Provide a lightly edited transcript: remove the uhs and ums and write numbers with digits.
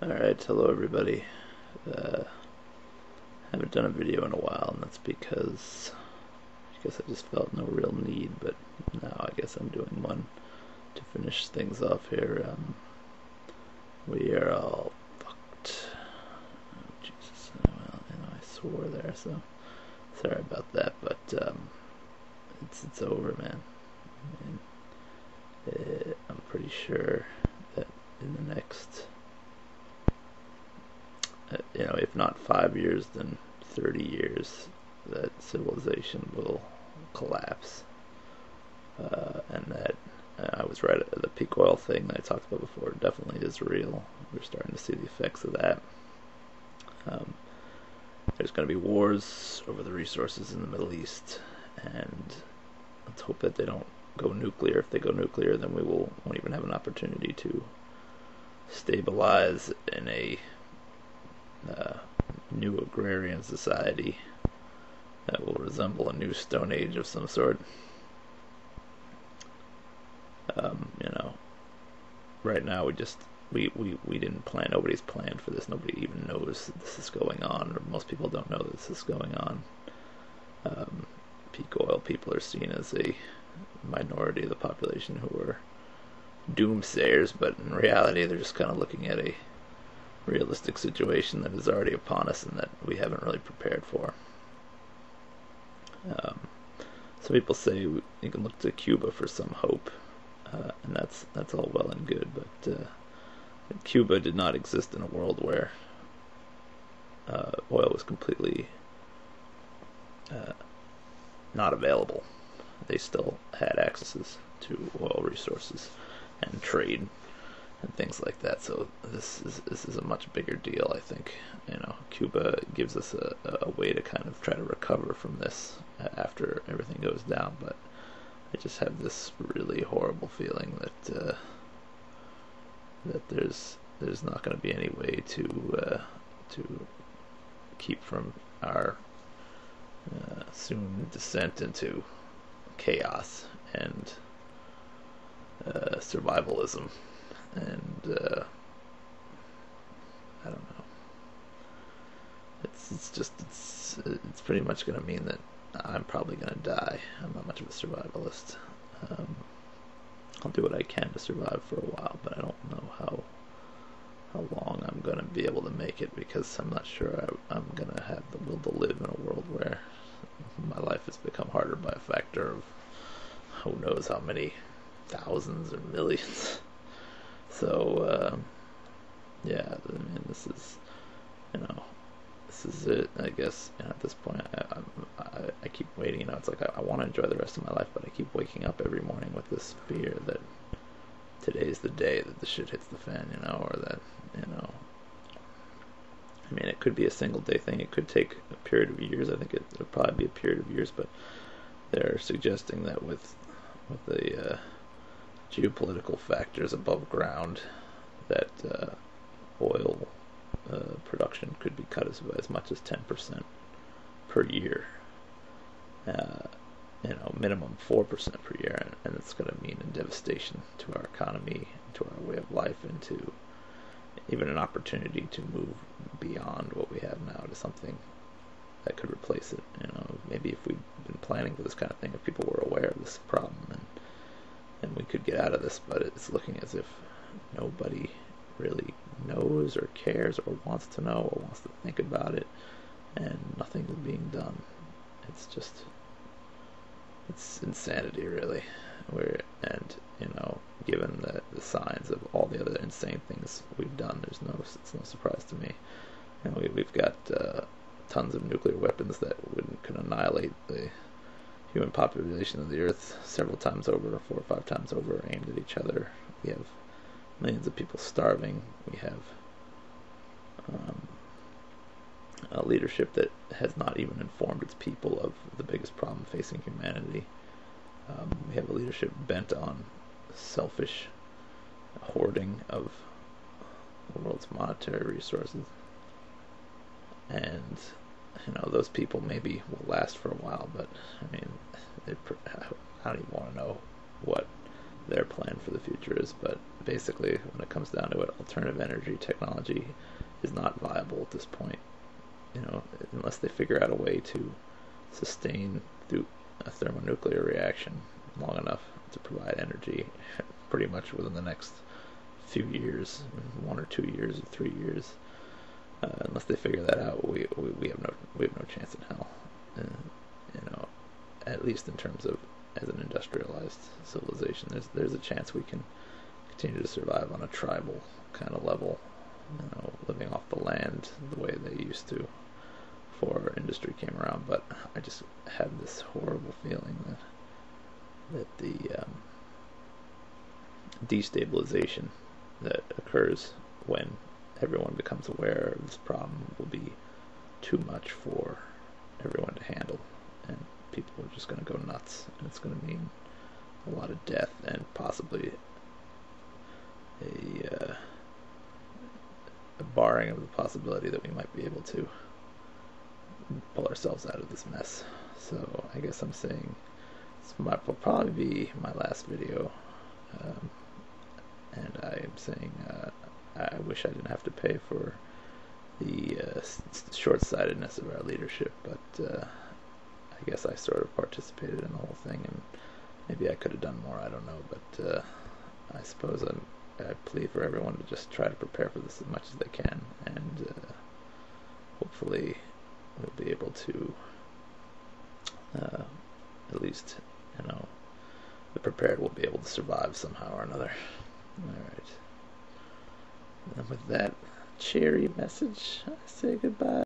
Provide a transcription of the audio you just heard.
Alright, hello everybody. Uh, haven't done a video in a while, and that's because I guess I just felt no real need, but now I guess I'm doing one to finish things off here. We are all fucked. Oh, Jesus. Well, I swore there, so sorry about that, but it's over, man. I'm pretty sure that in the next if not 5 years, then 30 years, that civilization will collapse. And that I was right, the peak oil thing that I talked about before definitely is real. We're starting to see the effects of that. There's going to be wars over the resources in the Middle East, and let's hope that they don't go nuclear. If they go nuclear, then we won't even have an opportunity to stabilize in a new agrarian society that will resemble a new Stone Age of some sort. Right now we didn't plan. Nobody's planned for this. Nobody even knows that this is going on, or most people don't know that this is going on. Peak oil people are seen as a minority of the population who are doomsayers, but in reality they're just kind of looking at a realistic situation that is already upon us and that we haven't really prepared for. So people say you can look to Cuba for some hope, and that's all well and good, but Cuba did not exist in a world where oil was completely not available. They still had access to oil resources and trade and things like that. So this is a much bigger deal, I think. Cuba gives us a way to kind of try to recover from this after everything goes down. But I just have this really horrible feeling that there's not going to be any way to keep from our soon descent into chaos and survivalism. And I don't know. It's pretty much going to mean that I'm probably going to die. I'm not much of a survivalist. I'll do what I can to survive for a while, but I don't know how long I'm going to be able to make it, because I'm not sure I'm going to have the will to live in a world where my life has become harder by a factor of who knows how many thousands or millions. So, yeah, I mean, this is it, I guess. At this point, I keep waiting. It's like I want to enjoy the rest of my life, but I keep waking up every morning with this fear that today's the day that the shit hits the fan, or that, I mean, it could be a single day thing. It could take a period of years. I think it'll probably be a period of years, but they're suggesting that with the geopolitical factors above ground, that oil production could be cut as much as 10% per year. Minimum 4% per year, and it's going to mean a devastation to our economy, to our way of life, and to even an opportunity to move beyond what we have now to something that could replace it. Maybe if we'd been planning for this kind of thing, if people were aware of this problem, and we could get out of this, but it's looking as if nobody really knows or cares or wants to know or wants to think about it, and nothing is being done. It's insanity, really. Given the signs of all the other insane things we've done, it's no surprise to me. We've got tons of nuclear weapons that could annihilate the human population of the Earth several times over, 4 or 5 times over, aimed at each other. We have millions of people starving. We have a leadership that has not even informed its people of the biggest problem facing humanity. We have a leadership bent on selfish hoarding of the world's monetary resources. And those people maybe will last for a while, but I mean, I don't even want to know what their plan for the future is. But basically, when it comes down to it, alternative energy technology is not viable at this point. Unless they figure out a way to sustain through a thermonuclear reaction long enough to provide energy pretty much within the next few years, 1 or 2 years or 3 years. Unless they figure that out, we have no chance in hell. At least in terms of as an industrialized civilization, there's a chance we can continue to survive on a tribal kind of level, living off the land the way they used to before industry came around. But I just have this horrible feeling that the destabilization that occurs when everyone becomes aware of this problem will be too much for everyone to handle, and people are just going to go nuts, and it's going to mean a lot of death and possibly a barring of the possibility that we might be able to pull ourselves out of this mess. So I guess I'm saying this will probably be my last video, and I am saying I wish I didn't have to pay for the short-sightedness of our leadership, but I guess I sort of participated in the whole thing, and maybe I could have done more, I don't know, but I suppose I plead for everyone to just try to prepare for this as much as they can, and hopefully we'll be able to at least, the prepared will be able to survive somehow or another. Alright. And with that cheery message, I say goodbye.